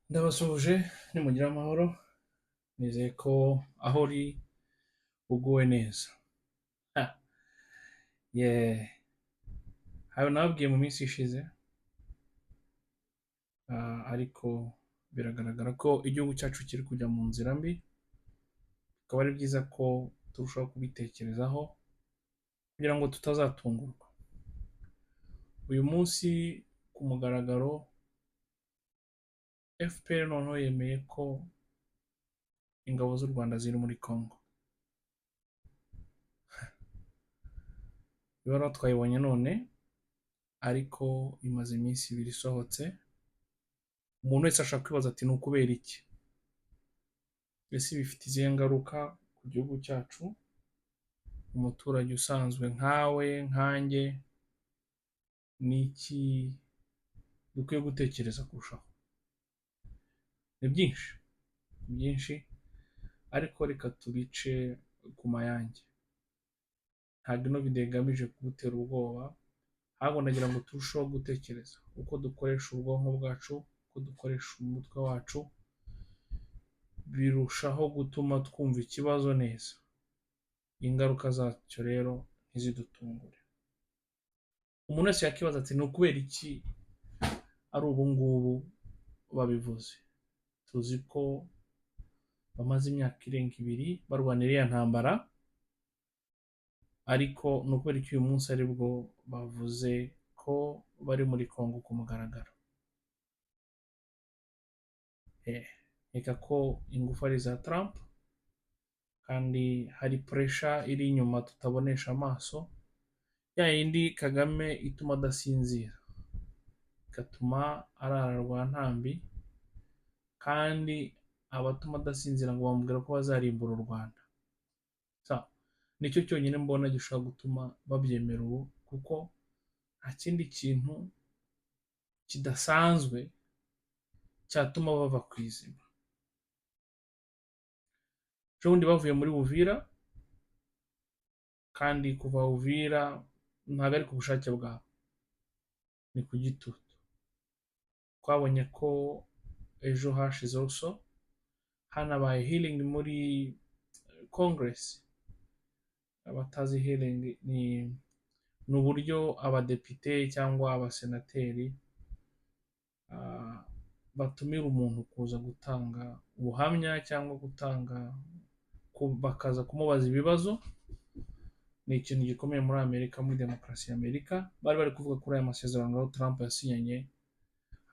Ndabasuhuje nimugire amahoro, nizeye ko aho uri uguwe neza. Ha, hari nababwiye mu minsi ishize, ariko biragaragara ko igihugu cyacu kiri kujya mu nzira mbi, bikaba ari byiza ko turushaho kubitekerezaho kugira ngo tutazatungurwa. Uyu munsi ku mugaragaro FPR noneho yemeye ko ingabo z'u Rwanda ziri muri Congo. Ibaruwa twayibonye none, ariko imaze iminsi ibiri isohotse. Umuntu wese ashaka kwibaza ati ni ukubera iki? Ese bifite izihe ngaruka ku gihugu cyacu? Umuturage usanzwe nkawe nkanjye, ni iki dukwiye gutekereza kurushaho? Ni byinshi, ni byinshi, ariko reka tubice ku mayange. Ntabwo ino video igamije kugutera ubwoba, ahubwo nagira ngo turusheho gutekereza uko dukoresha ubwonko bwacu, uko dukoresha umutwe wacu, birushaho gutuma twumva ikibazo neza. Ingaruka zacyo rero ntizidutungure. Umuntu wese yakibaza ati ni ukubera iki ari ubu ngubu babivuze? Tuzi ko bamaze imyaka irenga 2 barwanira iriya ntambara, ariko ni ukubera iki uyu munsi aribwo bavuze ko bari muri Congo ku mugaragaro? Reka ko ingufu ari iza Trump, kandi hari pressure iri inyuma tutabonesha amaso, ya yindi Kagame ituma adasinzira, igatuma arara rwa ntambi, kandi abatuma adasinzira ngo bamubwira ko bazarimbura u Rwanda. Nicyo cyonyine mbona gishobora gutuma babyemera ubu, kuko nta kindi kintu kidasanzwe cyatuma bava ku izima. Ejobundi bavuye muri Uvira, kandi kuva Uvira ntabwo ari ku bushake bwabo, ni ku gitutu. Twabonye ko ejo hashize also hanabaye healing muri Congress. Abatazi healing ni uburyo abadepite cyangwa abasenateri batumira umuntu kuza gutanga ubuhamya cyangwa bakaza kumubaza ibibazo. Ni ikintu gikomeye muri Amerika, muri demokarasi ya Amerika. Bari kuvuga kuri aya masezerano Trump yasinyanye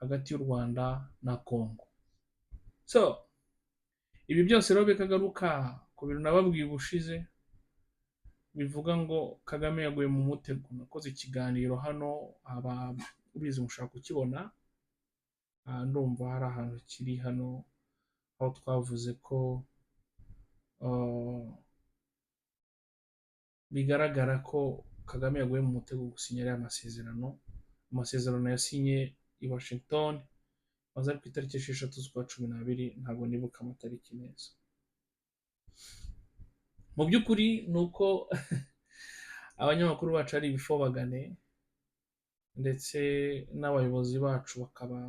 hagati y'u Rwanda na Congo. Ibi byose rero bikagaruka ku bintu nababwiye ubushize, bivuga ngo Kagame yaguye mu mutego. Nakoze ikiganiro hano, ubizi mushaka kukibona, ndumva hari ahantu kiri hano, aho twavuze ko bigaragara ko Kagame yaguye mu mutego gusinyira aya amasezerano yasinye i Washington, maze ari ku itariki 6 z'ukwa 12, ntabwo nibuka amatariki neza. Mu by'ukuri ni uko abanyamakuru bacu ari ibifobagane, ndetse n'abayobozi bacu bakaba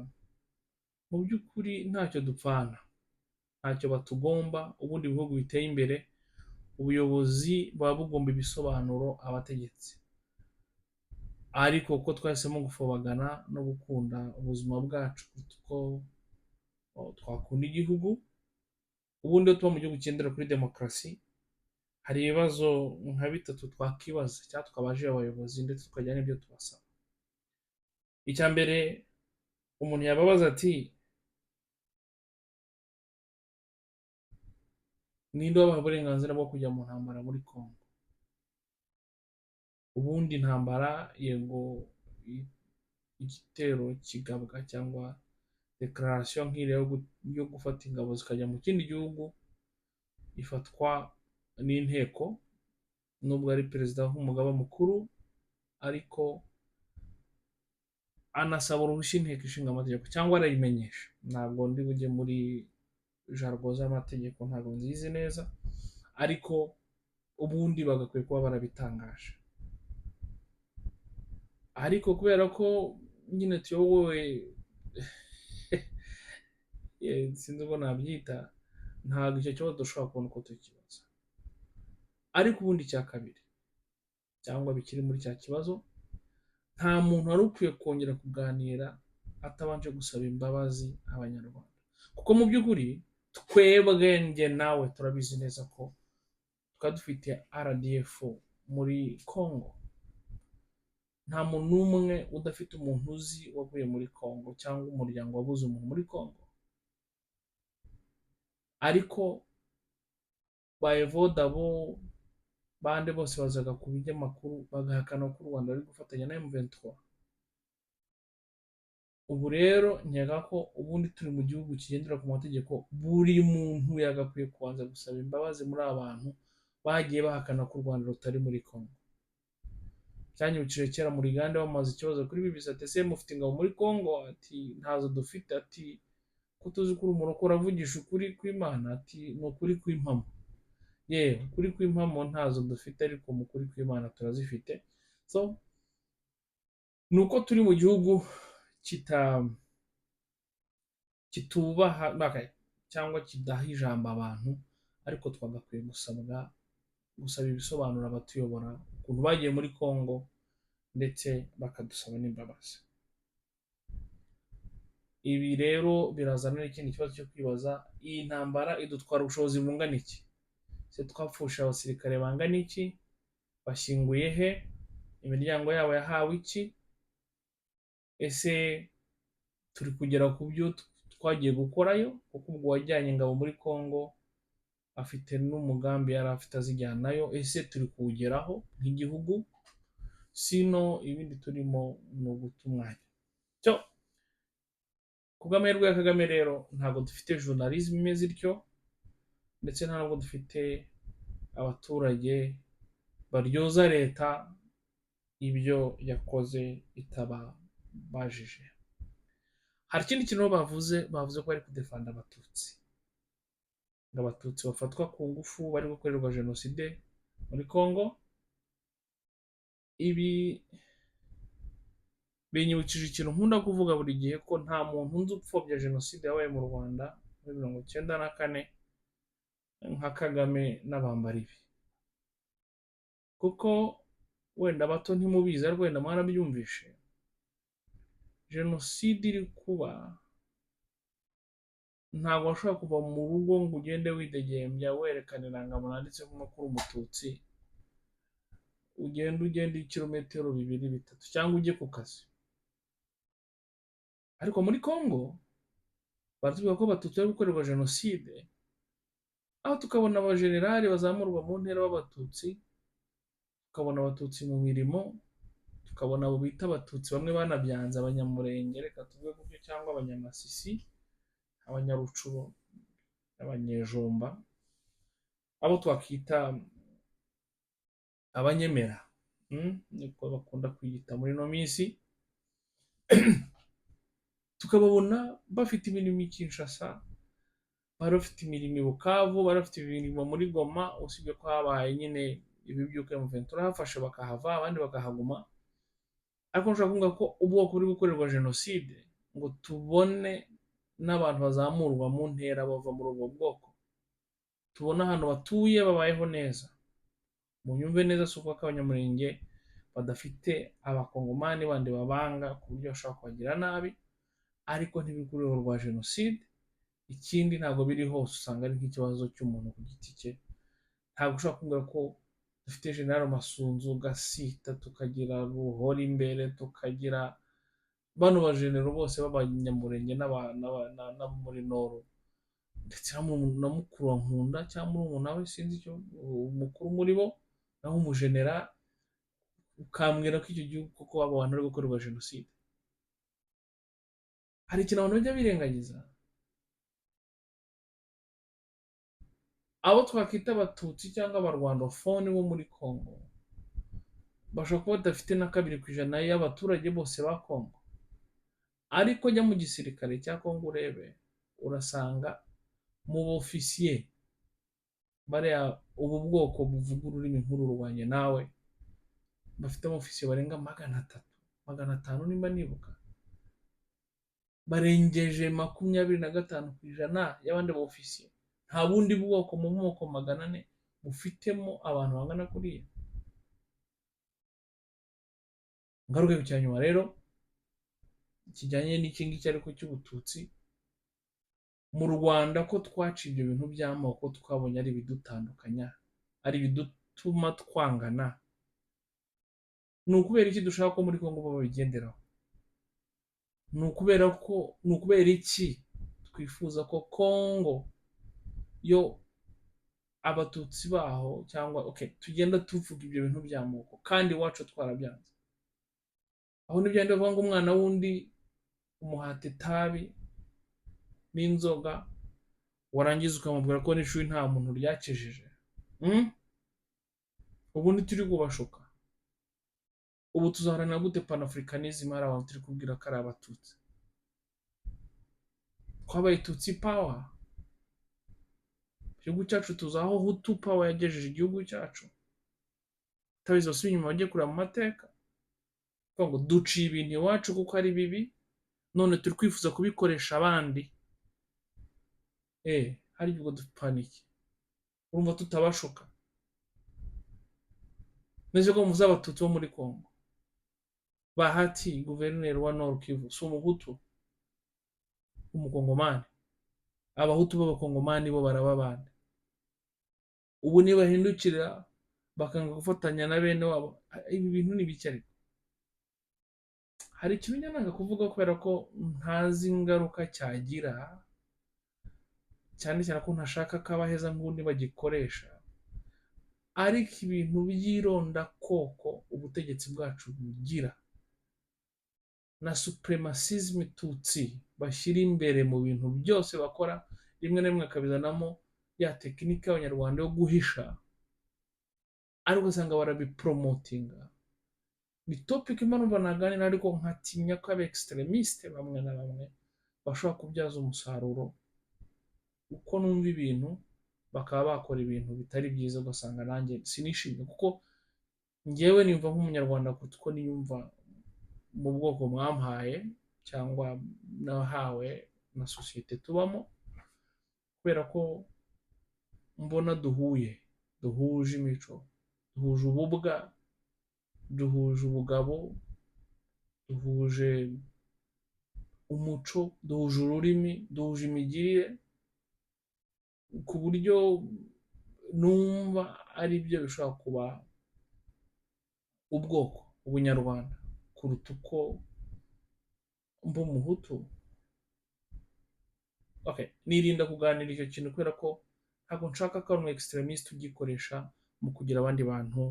mu by'ukuri ntacyo dupfana, ntacyo batugomba. Ubundi bihugu biteye imbere, ubuyobozi buba bugomba ibisobanuro abategetsi, ariko kuko twahisemo gufobagana no gukunda ubuzima bwacu kuko twakunda igihugu, ubundi iyo tuba mu gihugu kigendera kuri demokarasi, hari ibibazo nka 3 twakibaza cyangwa twabajije abayobozi, ndetse tukagira n'ibyo tubasaba. Icya mbere, umuntu yababaza ati ninde wabaha uburenganzira bwo kujya mu ntambara muri Congo? Ubundi intambara, yego, igitero kigabwa cyangwa declaration nk'iriya yo gufata ingabo zikajya mu kindi gihugu ifatwa n'inteko, nubwo ari perezida nk'umugaba mukuru, ariko anasaba uruhushya inteko ishinga amategeko cyangwa arayimenyesha. Ntabwo ndi bujye muri jargo z'amategeko, ntabwo nzizi neza, ariko ubundi bagakwiye kuba barabitangaje. Ariko kubera ko nyine tuyobowe sinzi uko nabyita, ntabwo icyo kibazo dushobora kubona uko tukibaza. Ariko ubundi icya kabiri cyangwa bikiri muri cya kibazo, nta muntu wari ukwiye kongera kuganira atabanje gusaba imbabazi abanyarwanda, kuko mu by'ukuri twebwe njye nawe turabizi neza ko twari dufite RDF muri Congo. Nta muntu n'umwe udafite umuntu uzi wavuye muri Congo cyangwa umuryango wabuze umuntu muri Congo. Ariko bayevodabo bande bose bazaga ku binyamakuru bagahakana ko u Rwanda ruri gufatanya na M23. Ubu rero nkeka ko ubundi turi mu gihugu kigendera ku mategeko, buri muntu yagakwiye kubanza gusaba imbabazi muri abantu bagiye bahakana ko u Rwanda rutari muri Congo. Cyanyibukije kera muri Uganda bamaze ikibazo kuri BBC ati ese mufite ingabo muri Congo? Ati ntazo dufite. Ati ko tuzi ko umuntu uravugisha ukuri kw'Imana? Ati ni ukuri kw'impamo. Yewe ukuri kw'impamo ntazo dufite, ariko mu kuri kw'Imana turazifite. So nuko turi mu gihugu kitubaha cyangwa kidaha ijambo abantu, ariko twagakwiye gusaba ibisobanuro abatuyobora ukuntu bagiye muri Congo, ndetse bakadusaba n'imbabazi. Ibi rero birazana n'ikindi kibazo cyo kwibaza, iyi ntambara idutwara ubushobozi bungana iki? Se twapfusha abasirikare bangana iki? Bashyinguye he? Imiryango yabo yahawe iki? Ese turi kugera ku byo twagiye gukorayo? Kuko ubwo wajyanye ingabo muri Congo afite n'umugambi yari afite azijyanayo. Ese turi kuwugeraho nk'igihugu? Sino ibindi turimo ni uguta umwanya. Cyo ku bw'amahirwe ya Kagame rero ntabwo dufite journalism imeze ityo, ndetse nta nubwo dufite abaturage baryoza leta ibyo yakoze itababajije. Hari ikindi kintu bavuze ko bari kudefanda abatutsi, ngo abatutsi bafatwa ku ngufu bari gukorerwa jenoside muri Congo. Ibi binyibukije ikintu nkunda kuvuga buri gihe, ko nta muntu nzi upfobya jenoside yabaye mu Rwanda muri 1994 nka Kagame n'abambari be. Kuko wenda bato ntimubizi, ariko wenda mwarabyumvishe, jenoside iri kuba ntabwo washobora kuva mu rugo ngo ugende widegembya werekana irangamuntu handitseho ko uri umututsi, ugenda ibirometero 2-3 cyangwa ujye ku kazi. Ariko muri Congo baratubwira ko abatutsi bari gukorerwa jenoside, aho tukabona abajenerali bazamurwa mu ntera b'abatutsi, tukabona abatutsi mu mirimo, tukabona abo bita abatutsi bamwe banabyanze abanyamurenge, reka tuvuge gutyo, cyangwa abanyamasisi, abanyarucuro, abanyejomba, abo twakita abanyemera, niko bakunda kwiyita muri no minsi. Tukababona bafite imirimo i Kinshasa, bari bafite imirimo i Bukavu, bari bafite imirimo muri Goma, usibye ko habaye nyine ibi by'uko M23 hafashe bakahava, abandi bakahaguma. Ariko nshaka kuvuga ko ubwoko buri gukorerwa jenoside, ngo tubone n'abantu bazamurwa mu ntera bava muri ubwo bwoko, tubona ahantu batuye babayeho neza. Munyumve neza, si uko abanyamurenge badafite abakongomani bandi babanga ku buryo bashobora kubagira nabi, ariko ntibiri ku rwego rwa jenoside. Ikindi ntabwo biri hose, usanga ari nk'ikibazo cy'umuntu ku giti cye. Ntabwo ushobora kuvuga ko dufite General Masunzu Gasita, tukagira Ruhora imbere, tukagira bano bajenero bose b'abanyamurenge n'abo muri Noro, ndetse na mukuru wa Nkunda cyangwa umuntu nawe sinzi icyo umukuru muri bo, naho umujenera, ukambwira ko icyo gihugu koko abo bantu bari gukorerwa jenoside. Hari ikintu abantu bajya birengagiza, abo twakita abatutsi cyangwa abarwandofone bo muri Congo bashobora kuba badafite na 2% y'abaturage bose ba Congo, ariko jya mu gisirikare cya Congo urebe, urasanga mu ofisiye bariya ubu bwoko buvuga ururimi nk'ururwanye nawe bafite ofisiye barenga 300, 500 nimba nibuka. barengeje 25% y'abandi ba ofisiye. Nta bundi bwoko mu moko 400 bufitemo abantu bangana kuriya. Ngaruke ku cyanyuma rero kijyanye n'iki ngiki ariko cy'ubututsi. Mu Rwanda ko twaciye ibyo bintu by'amoko, twabonye ari ibidutandukanya, ari ibidutuma twangana, ni ukubera iki dushaka ko muri Kongo babigenderaho? Ni ukubera iki twifuza ko Kongo yo abatutsi baho cyangwa tugenda tuvuga ibyo bintu by'amoko kandi iwacu twarabyanze? Aho n'ibyandi bavuga ngo umwana wundi umuhata itabi n'inzoga, warangiza ukamubwira ko n'ishuri nta muntu ryakijije. Ubu ntituri kubashuka. Ubu tuzaharanira gute panafricanism hari abantu turi kubwira ko ari abatutsi? Twabaye tutsi power. Igihugu cyacu tuzi aho hutu power yagejeje igihugu cyacu. Tabizo si inyuma bajye kureba mu mateka ngo duciye ibintu iwacu kuko ari bibi, none turi kwifuza kubikoresha abandi. Hari ubwo dupaniki, urumva tutabashuka. Neze ko muzi abatutsi bo muri Kongo. Bahati guverineri wa Nord Kivu si umuhutu, umukongomani. Abahutu b'abakongomani bo barababana. Ubu nibahindukira bakanga gufatanya na bene wabo, ibi bintu ni bike. Ariko hari ikintu nanga kuvuga kubera ko ntazi ingaruka cyagira, cyane cyane ko ntashaka ko abaheza ngundi bagikoresha. Ariko ibintu by'ironda koko ubutegetsi bwacu bugira na supremacism tutsi bashyira imbere mu bintu byose bakora, rimwe na rimwe akabizanamo ya tekinike y'abanyarwanda yo guhisha, ariko usanga barabipromotinga. Ni topic imana naganira, ariko nkatinya ko aba extremiste bamwe na bamwe bashobora kubyaza umusaruro uko numva ibintu, bakaba bakora ibintu bitari byiza, ugasanga nanjye sinishimye, kuko njyewe nimva nk'umunyarwanda kuko niyumva mu bwoko mwampaye cyangwa nahawe na sosiyete tubamo, kubera ko mbona duhuje imico, duhuje ububwa, duhuje ubugabo, duhuje umuco, duhuje ururimi, duhuje imigirire, ku buryo numva ari byo bishobora kuba ubwoko, ubunyarwanda, kuruta uko mba umuhutu. Nirinda kuganira icyo kintu kubera ko ntabwo nshaka ko umu extremiste ugikoresha mu kugira abandi bantu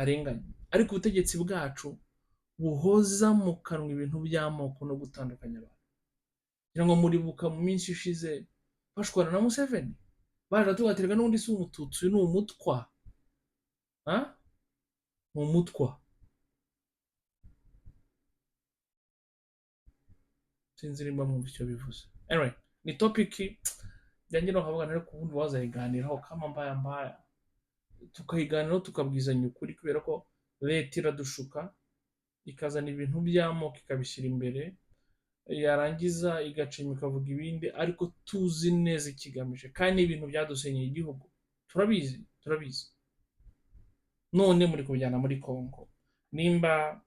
arenganya. Ariko ubutegetsi bwacu buhoza mu kanwa ibintu by'amoko no gutandukanya abantu. Kugira ngo muribuka mu minsi ishize bashwana na Museveni, baje tugaterega n'undi si umututsi, ni umutwa. Ni umutwa. Sinzi nimba mwumva icyo bivuze. Anyway, ni topic byanjye no kavuga ariko ubundi wazayiganiraho kama mbaya tukayiganiraho tukabwizanya ukuri, kubera ko leta iradushuka ikazana ibintu by'amoko ikabishyira imbere, yarangiza igacima ikavuga ibindi, ariko tuzi neza ikigamije, kandi ibintu byadusenyeye igihugu turabizi. None muri kubijyana muri Kongo, nimba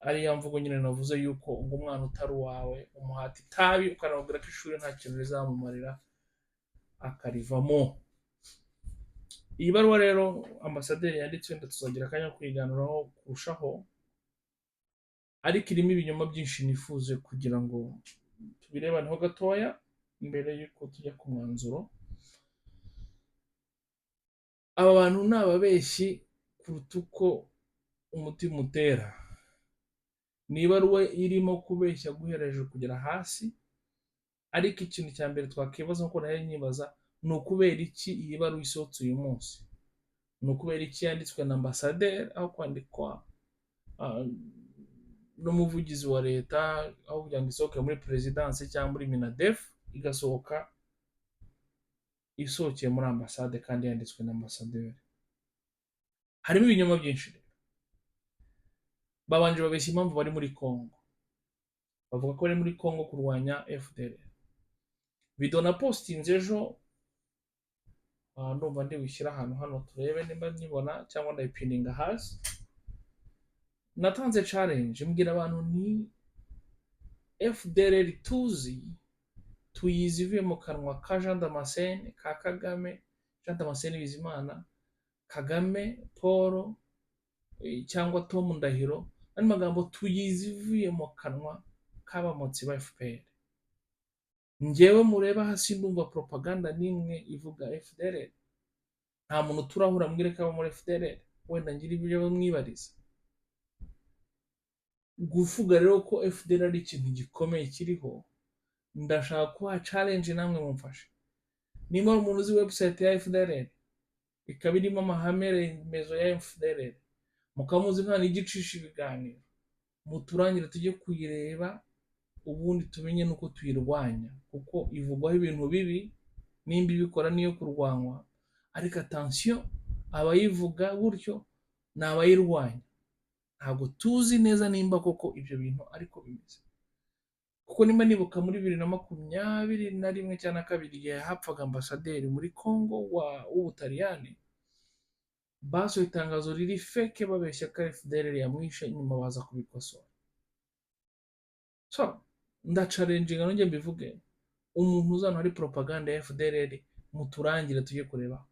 ari ya mvugo nyine navuze yuko ngo umwana utari uwawe umuhata itabi ukanamubwira ko ishuri nta kintu rizamumarira akarivamo. Iyi baruwa rero ambasaderi yanditse, wenda tuzagira akanya kwiganiraho kurushaho, ariko irimo ibinyoma byinshi nifuze kugira ngo tubirebaneho gatoya mbere yuko tujya ku mwanzuro. Aba bantu ni ababeshyi kuruta uko umutima utera. Ni ibaruwa irimo kubeshya guhera hejuru kugera hasi, ariko ikintu cya mbere twakibaza nkuko nayo nyibaza, ni ukubera iki iyi baruwa isohotse uyu munsi? Ni ukubera iki yanditswe na ambasaderi aho kwandikwa n'umuvugizi wa leta, aho kugira ngo isohoke muri perezidansi cyangwa muri minadef, igasohoka isohokeye muri ambasade kandi yanditswe na ambasaderi? Harimo ibinyoma byinshi rero. Babanje babeshya impamvu bari muri Kongo, bavuga ko bari muri Congo kurwanya FDL. Video na postinze ejo, ndumva ndi wishyira ahantu hano turebe nimba nibona cyangwa ndayipininga hasi. Natanze challenge mbwira abantu ni FDL tuzi tuyizi ivuye mu kanwa ka Jean Damascene, ka Kagame, Jean Damascene Bizimana, Kagame Paul cyangwa Tom Ndahiro, ari magambo tuyizi ivuye mu kanwa k'abamotsi ba FPR. Njyewe mureba hasi ndumva propaganda nimwe ivuga FDL. Nta muntu turahura mbwire ko aba muri FDL, wenda ngira ibyo bamwibariza. Guvuga rero ko FDL ari ikintu gikomeye kiriho, ndashaka kuha challenge namwe mumfashe. Niba umuntu uzi website ya FDL ikaba irimo amahame remezo ya FDL, mukamuzi nta n'igicisha ibiganiro, muturangire tujye kuyireba ubundi tumenye nuko tuyirwanya, kuko ivugwaho ibintu bibi nimba ibikora niyo kurwanywa. Ariko attention, abayivuga gutyo ni abayirwanya. Ntabwo tuzi neza nimba koko ibyo bintu ariko bimeze, kuko nimba nibuka muri 2021 cyangwa 2022 igihe hapfaga ambasaderi muri Congo w'Ubutaliyani, basohoye itangazo riri fake babeshya ko FDL yamwishe, nyuma baza kubikosora. So ndacalenginga nongeye mbivuge, umuntu uzana hari propaganda ya FDL muturangire tujye kureba,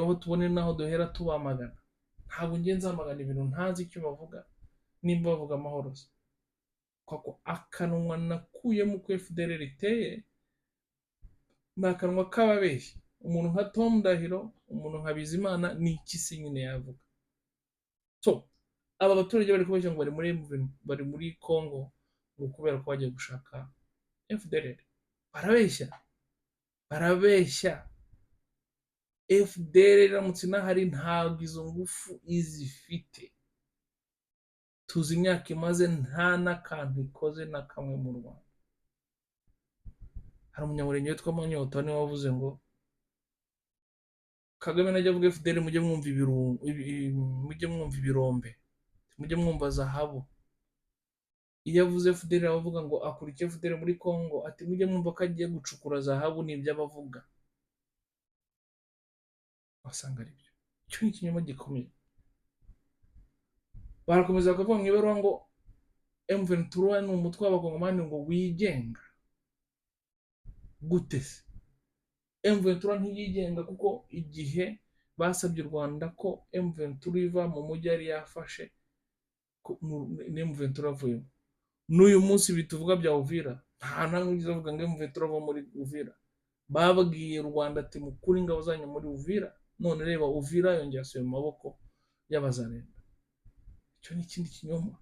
aho tubone naho duhera tubamagana. Ntabwo ngiye nzamagana ibintu ntazi icyo bavuga, nimba bavuga amahoro se. Kuko akanwa nakuyemo ko FDL riteye ni akanwa k'ababeshyi. Umuntu nka Tom Ndahiro, umuntu nka Bizimana, ni iki se nyine yavuga? So aba baturage bari kubeshya ngo bari muri Congo ngo kubera ko bagiye gushaka FDL. Barabeshya. FDL iramutse inahari ntabwo izo ngufu izifite. Tuzi imyaka imaze nta n'akantu ikoze na kamwe mu Rwanda. Hari umunyamurenge witwa Manyota niwe wavuze ngo Kagame najya avuga FDL mujye mwumva ibirombe, mujye mwumva zahabu. Iyo avuze FDL abavuga ngo akurikiye FDL muri Congo, ati mujye mwumva ko agiye gucukura zahabu, n'ibyo abavuga wasanga ari byo. Icyo ni ikinyoma gikomeye. Barakomeza bakavuga mu ibaruwa ngo M23 ni umutwe w'abakongomani ngo wigenga. Gute se? M23 ntiyigenga, kuko igihe basabye u Rwanda ko M23 iva mu mujyi yari yafashe, ni M23 avuyemo. N'uyu munsi bituvuga bya Uvira, nta namwe ugize avuga ngo M23 ava muri Uvira. Bababwiye u Rwanda ati mukuri ingabo zanyu muri Uvira, none reba Uvira yongeye asubiye mu maboko y'abazarenda. Icyo ni ikindi kinyoma.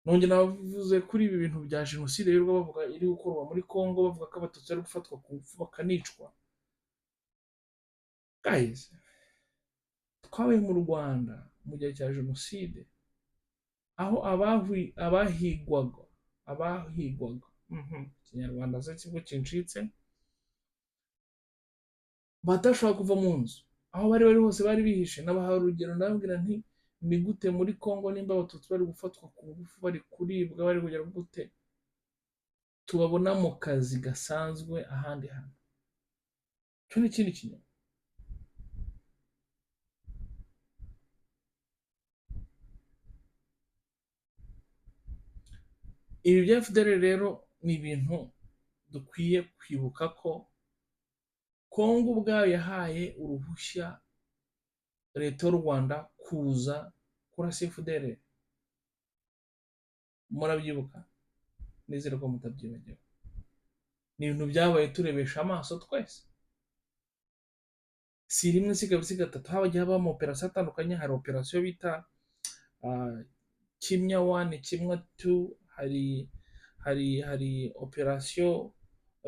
Nongeye navuze kuri ibi bintu bya jenoside y'urwo bavuga iri gukorwa muri Congo, bavuga ko abatutsi bari gufatwa ku ngufu bakanicwa. Guys, twabaye mu Rwanda mu gihe cya jenoside, aho abahigwaga Ikinyarwanda se kibwo kincitse, batashobora kuva mu nzu, aho bari hose bari bihishe. Nabaha urugero ndababwira nti ni gute muri Congo nimba abatutsi bari gufatwa ku ngufu, bari kuribwa, bari kugera gute, tubabona mu kazi gasanzwe ahandi hantu. Cyo ni ikindi kinyoma. Ibi bya FDL rero ni ibintu dukwiye kwibuka ko Congo ubwayo yahaye uruhushya leta y'u Rwanda kuza kurasa FDL. Murabyibuka? Nizere ko mutabyibagiwe. Ni ibintu byabaye turebesha amaso twese. Si rimwe si kabiri si gatatu, habagiye habamo operasiyo atandukanye. Hari operasiyo bita Kimya 1, Kimya 2, hari operasiyo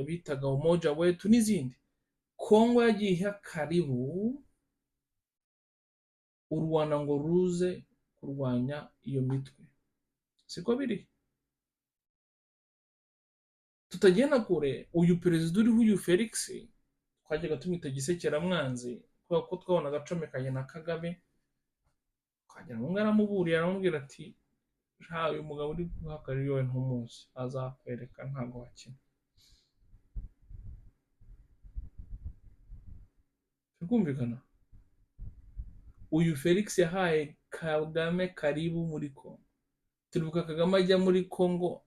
bitaga Umoja Wetu n'izindi. Congo yagiye iha karibu u Rwanda ngo ruze kurwanya iyo mitwe. Siko biri? Tutagenda kure, uyu perezida uriho, uyu Felix, twajyaga tumwita gisekeramwanzi kubera ko twabona agacomekanye na Kagame, Twagira ngo aramuburiye aramubwira ati uyu mugabo uri guhagarara iwe ntumuzi azakwereka ntabwo wakina. Birumvikana uyu Felix yahaye Kagame karibu muri Congo. Turibuka Kagame ajya muri Congo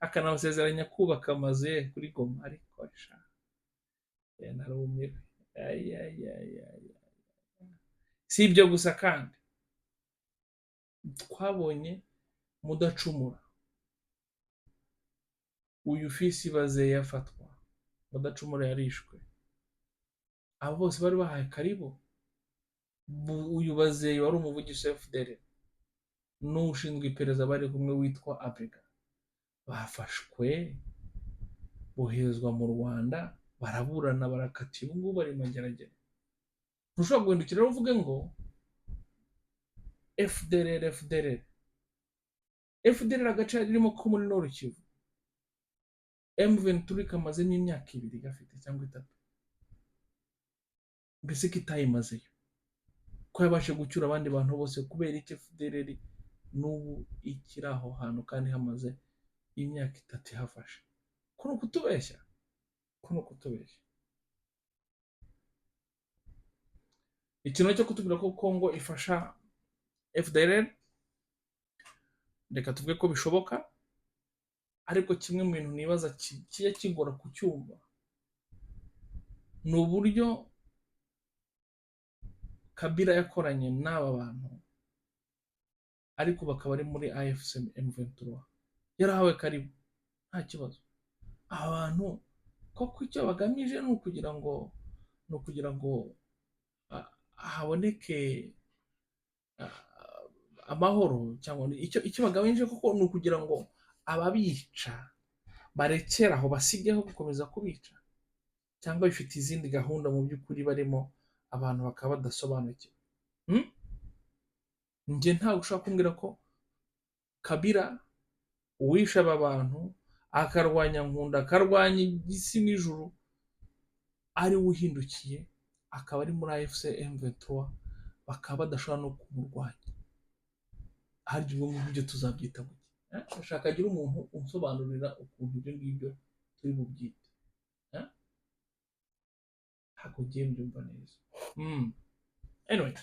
akanabasezeranya kubaka amazu ye kuri Goma, ariko narumiwe. Si ibyo gusa kandi twabonye Mudacumura, uyu Fisi Bazeye afatwa, Mudacumura yarishwe, abo bose bari bahaye karibu. Uyu Bazeye wari umuvugizi wa FDL n'ushinzwe iperereza bari kumwe witwa Abega bafashwe boherezwa mu Rwanda, baraburana barakatiye, ubu ngubu bari mageragere. Ntushobora guhindukira rero uvuge ngo FDL agace ririmo ko muri Nord Kivu, M23 kamazemo imyaka 2 gafite cyangwa 3, mbese kitayimazeyo ko yabashe gucyura abandi bantu bose kubera iki FDL n'ubu ikiri aho hantu kandi hamaze imyaka 3 ihafashe. Kuno kutubeshya. Ikintu cyo kutubwira ko Congo ifasha FDL, reka tuvuge ko bishoboka, ariko kimwe mu bintu nibaza kijya kigora kucyumva ni uburyo Kabila yakoranye n'aba bantu ariko bakaba ari muri AFC M23, yarahawe karibu nta kibazo. Aba bantu koko icyo bagamije ni ukugira ngo haboneke amahoro, cyangwa icyo bagamije koko ni ukugira ngo ababica barekera aho, basigeho gukomeza kubica, cyangwa bifite izindi gahunda mu by'ukuri barimo abantu bakaba badasobanukiwe. Njye ntabwo ushobora kumbwira ko Kabila uwisha aba bantu akarwanya Nkunda, akarwanya isi n'ijuru, ari we uhindukiye akaba ari muri AFC M23 bakaba badashobora no kumurwanya. Harya ubwo ngibyo tuzabyita gute? Ashaka agira umuntu unsobanurira ukuntu ibyo ngibyo turi bubyite. Ntabwo ngiye mbyumva neza. Anyway,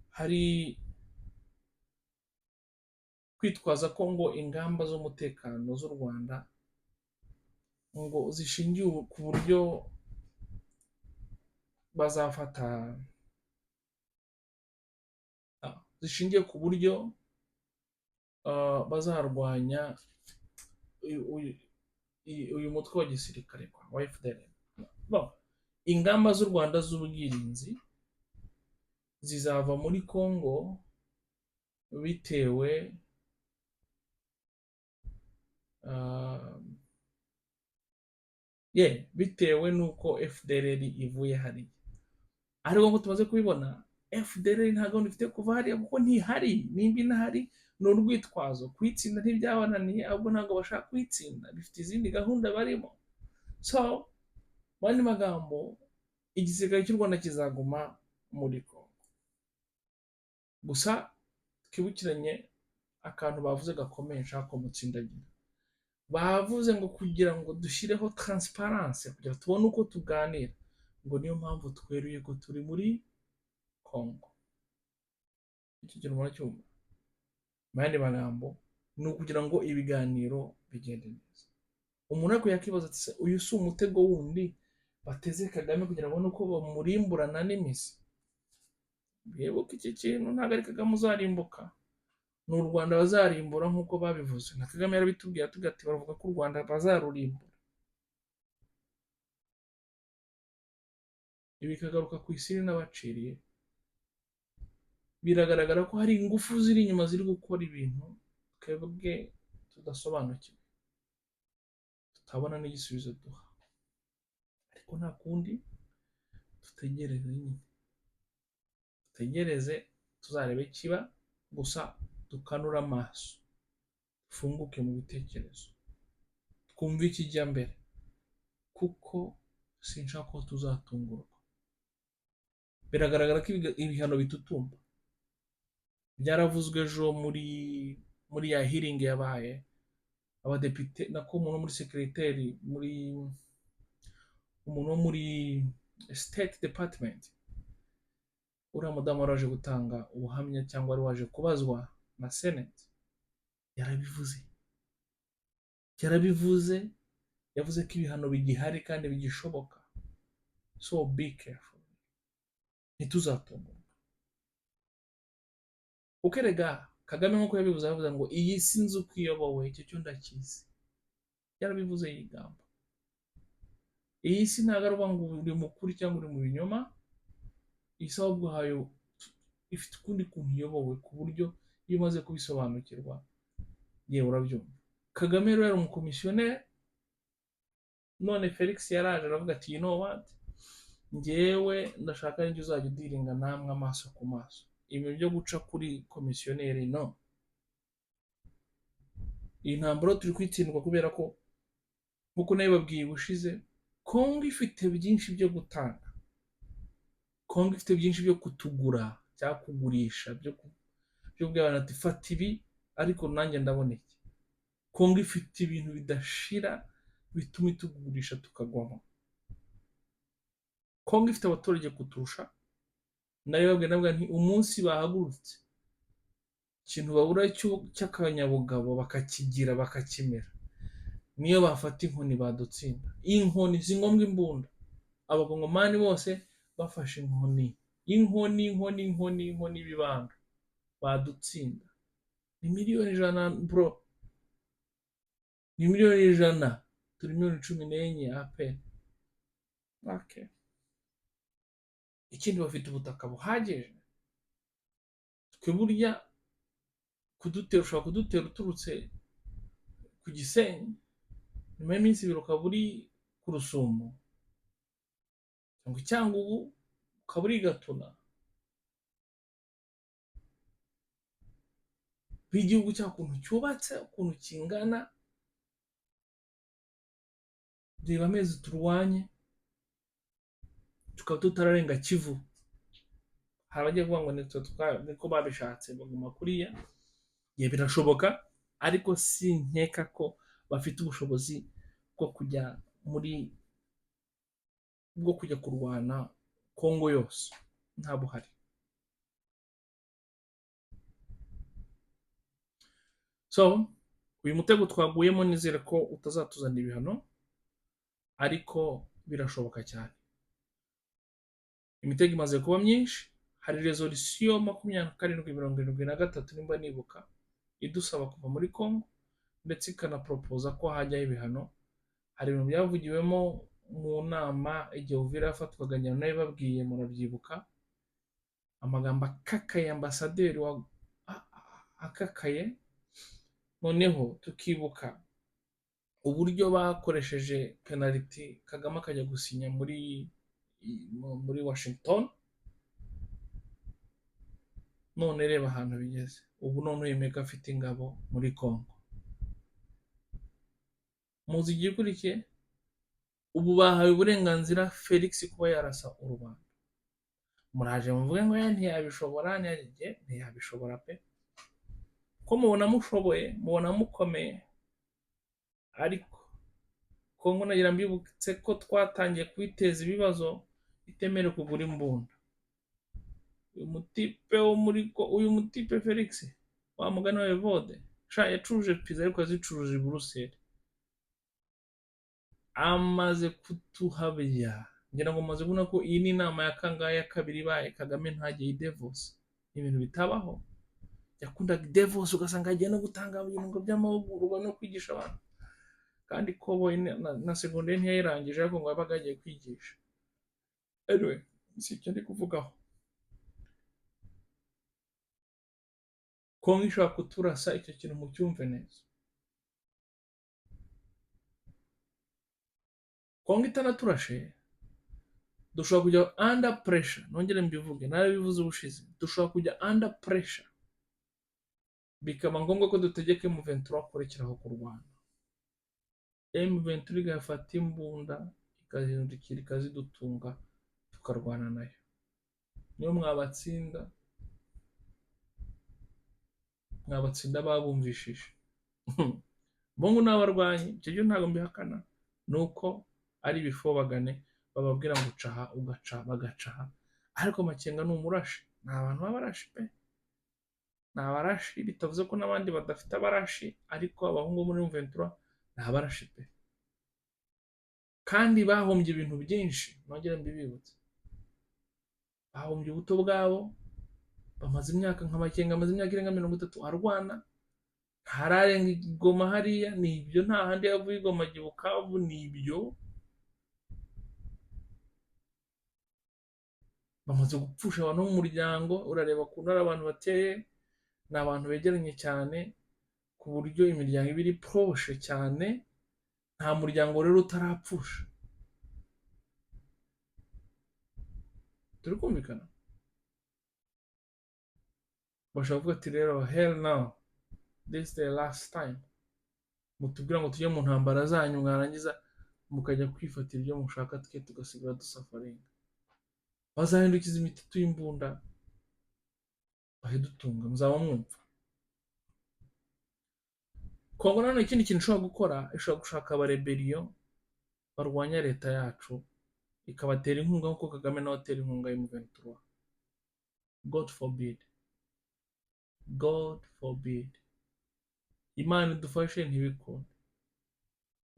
hari kwitwaza ko ngo ingamba z'umutekano z'u Rwanda ngo zishingiye ku buryo bazafata, zishingiye ku buryo bazarwanya uyu mutwe wa gisirikare wa FDL. Ingamba z'u Rwanda z'ubwirinzi zizava muri Congo bitewe n'uko FDL ivuye hariya. Ariko ngo tumaze kubibona FDL nta gahunda ifite kuva hariya, kuko ntihari. Nimba inahari ni urwitwazo, kuyitsinda ntibyabananiye, ahubwo ntabwo bashaka kuyitsinda, bifite izindi gahunda barimo. So mu yandi magambo, igisirikare cy'u Rwanda kizaguma muri Congo. Gusa twibukiranye akantu bavuze gakomeye nshaka ko mutsindagira. Bavuze ngo kugira ngo dushyireho transparence, kugira tubone uko tuganira, ngo niyo mpamvu tweruye ko turi muri Congo. Icyo kintu muracyumva? Mu yandi magambo ni ukugira ngo ibiganiro bigende neza. Umuntu ariko yakibaza ati, uyu si umutego wundi bateze Kagame kugira ngo nuko bamurimburana n'imizi? Bibuka iki kintu ntabwo ari Kagame uzarimbuka, ni u Rwanda bazarimbura nk'uko babivuze. Na Kagame yarabitubwiye atubwira ati baravuga ko u Rwanda bazarurimbura. Ibi kagaruka ku isi n'abaciriye. Biragaragara ko hari ingufu ziri inyuma ziri gukora ibintu twebwe tudasobanukiwe, tutabona n'igisubizo duha. Ariko nta kundi, dutegereze tuzarebe kiba. Gusa dukanura amaso, dufunguke mu bitekerezo, twumve ikijya mbere, kuko sinshaka ko tuzatungurwa. Biragaragara ko ibihano bitutumba. Byaravuzwe ejo muri ya hearing yabaye, abadepite nako umuntu muri secretary umuntu wo muri state department, uriya mudamu wari waje gutanga ubuhamya cyangwa wari waje kubazwa na senate, yarabivuze yavuze ko ibihano bigihari kandi bigishoboka. So be careful, ntituzatungurwa. Kuko erega Kagame nk'uko yabivuze, aravuga ngo iyi si nzi uko iyobowe, icyo cyo ndakizi. Yarabivuze yigamba. Iyi si ntabwo ari ngo uri mu kuri cyangwa uri mu binyoma. Iyi si ahubwo hayo ifite ukundi kuntu iyobowe, ku buryo iyo umaze kubisobanukirwa yewe urabyumva. Kagame rero yari umukomisiyoneri, none Felix yaraje aravuga ati you know what, njyewe ndashaka n'icyo uzajya udiringa namwe amaso ku maso. Ibintu byo guca kuri komisiyoneri no. Iyi ntambaro turi kwitsindwa kubera ko nkuko nayo babwiye ubushize, Kongo ifite byinshi byo gutanga, Kongo ifite byinshi byo kutugura cyangwa kugurisha, byo kubwira ati fata ibi ariko nanjye ndabona iki. Kongo ifite ibintu bidashira bituma itugurisha tukagwamo. Kongo ifite abaturage kuturusha, nayo babwira nti umunsi bahagurutse ikintu babura cy'akanyabugabo bakakigira bakakimera, niyo bafata inkoni badutsinda. Inkoni si ngombwa imbunda, abakongomani bose bafashe inkoni y'ibibanga badutsinda. Ni miliyoni 100 bro, ni miliyoni 100, turi miliyoni 14 apel. Okay. Ikindi bafite ubutaka buhagije, twe burya ushobora kudutera uturutse ku Gisenyi, nyuma y'iminsi biruka buri ku Rusumo cyangwa Cyangugu, ukaburi Gatuna. Igihugu cyakuntu cyubatse, ukuntu kingana, reba amezi turwanye tukaba tutararenga Kivu. Hari abagiye kuvuga ngo niko babishatse baguma kuriya. Ye birashoboka, ariko si nkeka ko bafite ubushobozi bwo kujya kurwana Kongo yose, nta buhari. So uyu mutego twaguyemo nizere ko utazatuzana ibihano, ariko birashoboka cyane. Imitego imaze kuba myinshi. Hari resolution 2773 nimba nibuka idusaba kuva muri Kongo, ndetse ikanapropoza ko hajyaho ibihano. Hari ibintu byavugiwemo mu nama igihe Uvira yafatwaga, nyine nayo babwiye, murabyibuka, amagambo akakaye, ambasaderi akakaye. Noneho tukibuka uburyo bakoresheje penalty Kagame akajya gusinya muri Washington. None reba ahantu bigeze ubu. None yemeka afite ingabo muri Kongo. Muzi igihe ukurikiye, ubu bahawe uburenganzira Felix kuba yarasa u Rwanda. Muraje muvuge ngo ntiyabishobora pe, ko mubona mushoboye, mubona mukomeye. Ariko Kongo nagira mbibutse ko twatangiye kwiteza ibibazo itemere kugura imbunda. Uyu mutipe Felix wa mugana wa Evode yacuruje pizza ariko azicuruje i Buruseli, amaze kutuhabya. Ngira ngo maze kubona ko iyi ni inama ya kangahe ya kabiri ibaye Kagame ntajye i Davos. Ibintu bitabaho. Yakundaga Davos ugasanga agiye no gutanga ibintu by'amahugurwa no kwigisha abantu, kandi kobo na secondaire ntiyayirangije, ariko ngo yabaga agiye kwigisha. Anyway, si icyo ndi kuvugaho. Kongo ishobora kuturasa, icyo kintu mucyumve neza. Kongo itanaturashe, dushobora kujya under pressure. Nongere mbivuge, narabivuze ubushize, dushobora kujya under pressure bikaba ngombwa ko dutegeka M23 kurekeraho kurwana. M23 igafata imbunda ikahindukira ikazidutunga tukarwana nayo. Niyo mwabatsinda babumvishije. Bongo n'abarwanyi, icyo cyo ntabwo mbihakana, ni uko ari ibifobagane bababwira ngo ucaha ugaca bagacaha, ariko Makenga ni umurashi, ni abantu b'abarashi pe, ni abarashi, bitavuze ko n'abandi badafite abarashi, ariko abahungu muri M23 ni abarashi pe, kandi bahombye ibintu byinshi. Nongere mbibibutse, bahombye ubuto bwabo, bamaze imyaka nka Makenga amaze imyaka irenga 30 arwana, ntararenga igoma hariya, nibyo nta handi yavuye igoma Bukavu, nibyo bamaze gupfusha abantu mu muryango. Urareba ukuntu ari abantu bateye, ni abantu begeranye cyane ku buryo imiryango iba iri poroshe cyane, nta muryango rero utarapfusha. Turi kumvikana? Bashaka kuvuga ati rero hell no, this is the last time, mutubwira ngo tujye mu ntambara zanyu, mwarangiza mukajya kwifatira ibyo mushaka, twe tugasigara dusafaringa. Bazahindukiza imitutu y'imbunda bahidutunga, muzaba mwumva. Kongo nanone ikindi kintu ishobora gukora, ishobora gushaka abareberiyo barwanya leta yacu, ikabatera inkunga nk'uko Kagame nawe atera inkunga M23. God forbid, God forbid. Imana idufashe ntibikunde.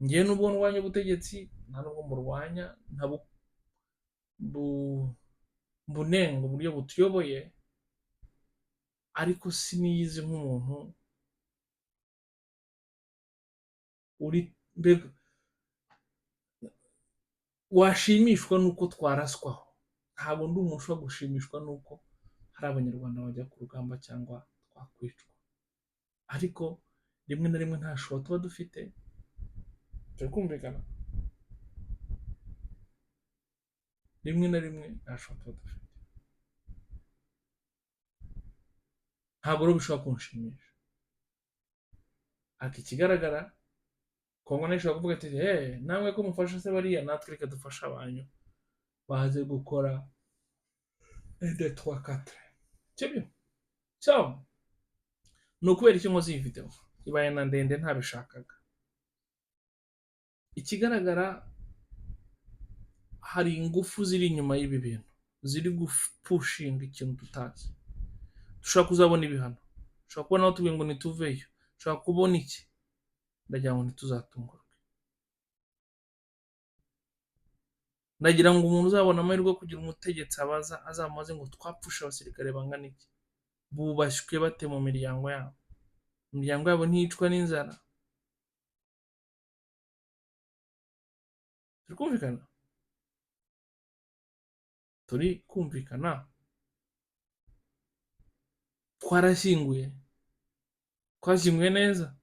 Ngiye n'ubwo ndwanya ubutegetsi, nta nubwo murwanya, mbunenga uburyo butuyoboye, ariko siniyizi nk'umuntu uri mbega washimishwa nuko twaraswaho. Ntabwo ndi umuntu ushobora gushimishwa nuko hari abanyarwanda bajya ku rugamba cyangwa twakwicwa, ariko rimwe na rimwe nta shobora tuba dufite. Turi kumvikana? Rimwe na rimwe nta shobora tuba dufite, ntabwo rero bishobora kunshimisha. Ariko ikigaragara, Kongo nayo ishobora kuvuga ati namwe ko mufasha se bariya, natwe reka dufasha abanyu baze gukora 1 2 3 4. Sibyo? So ni ukubera iki nkoze iyi video, ibaye na ndende ntabishakaga. Ikigaragara, hari ingufu ziri inyuma y'ibi bintu, ziri gupushinga ikintu tutazi. Dushobora kuzabona ibihano, dushobora kubona aho tubwira ngo nituveyo, dushobora kubona iki, ndagira ngo ntituzatungurwe. Ndagira ngo umuntu uzabona amahirwe yo kugira umutegetsi abaza, azamubaze ngo twapfusha abasirikare bangana iki, bubashywe bate mu miryango yabo, imiryango yabo ntiyicwa n'inzara. Turi kumvikana? Turi kumvikana? Twarashyinguye neza.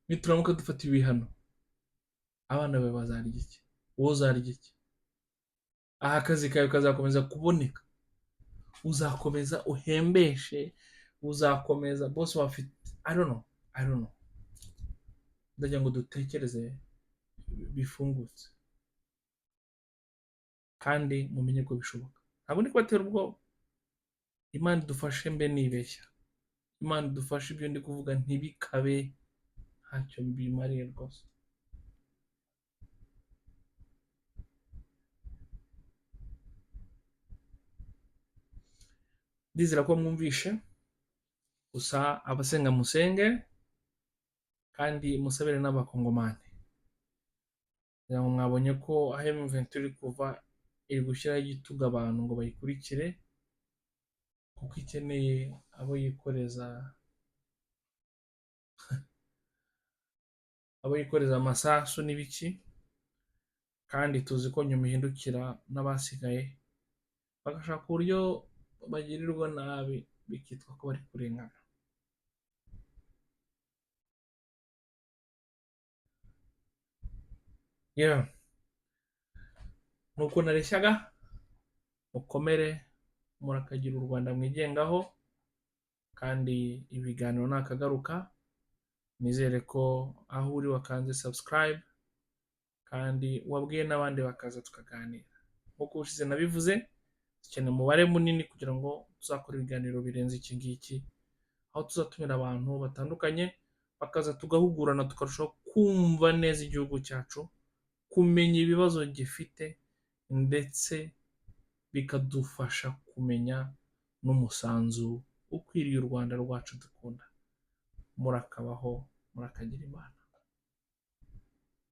Nituramuka dufata ibihano, abana bawe bazarya iki, wowe uzarya iki? Aha akazi kawe kazakomeza kuboneka, uzakomeza uhembeshe, uzakomeza bose bafite I don't know. Ndagira ngo dutekereze bifungutse, kandi mumenye ko bishoboka. Ntabwo ndi kubatera ubwoba. Imana idufashe mbe nibeshya, Imana idufashe ibyo ndi kuvuga ntibikabe, ntacyo bimariye rwose. Ndizera ko mwumvishe, gusa abasenga musenge, kandi musabire n'abakongomani. Kugira ngo mwabonye ko aho M23 iri kuva, iri gushyiraho igitugu abantu ngo bayikurikire, kuko ikeneye abo yikoreza amasasu n'ibiki, kandi tuzi ko nyuma ihindukira n'abasigaye bagashaka uburyo bagirirwa nabi, bikitwa ko bari kurengana. Nuko nareshyaga, mukomere, murakagira u Rwanda mwigengaho, kandi ibiganiro nakagaruka. Nizere ko aho uri wakanze subscribe kandi wabwiye n'abandi bakaza tukaganira. Nk'uko ubushize nabivuze, dukeneye umubare munini kugira ngo tuzakore ibiganiro birenze iki ngiki, aho tuzatumira abantu batandukanye bakaza tugahugurana, tukarushaho kumva neza igihugu cyacu, kumenya ibibazo gifite, ndetse bikadufasha kumenya n'umusanzu ukwiriye u Rwanda rwacu dukunda. Murakabaho, murakagira Imana.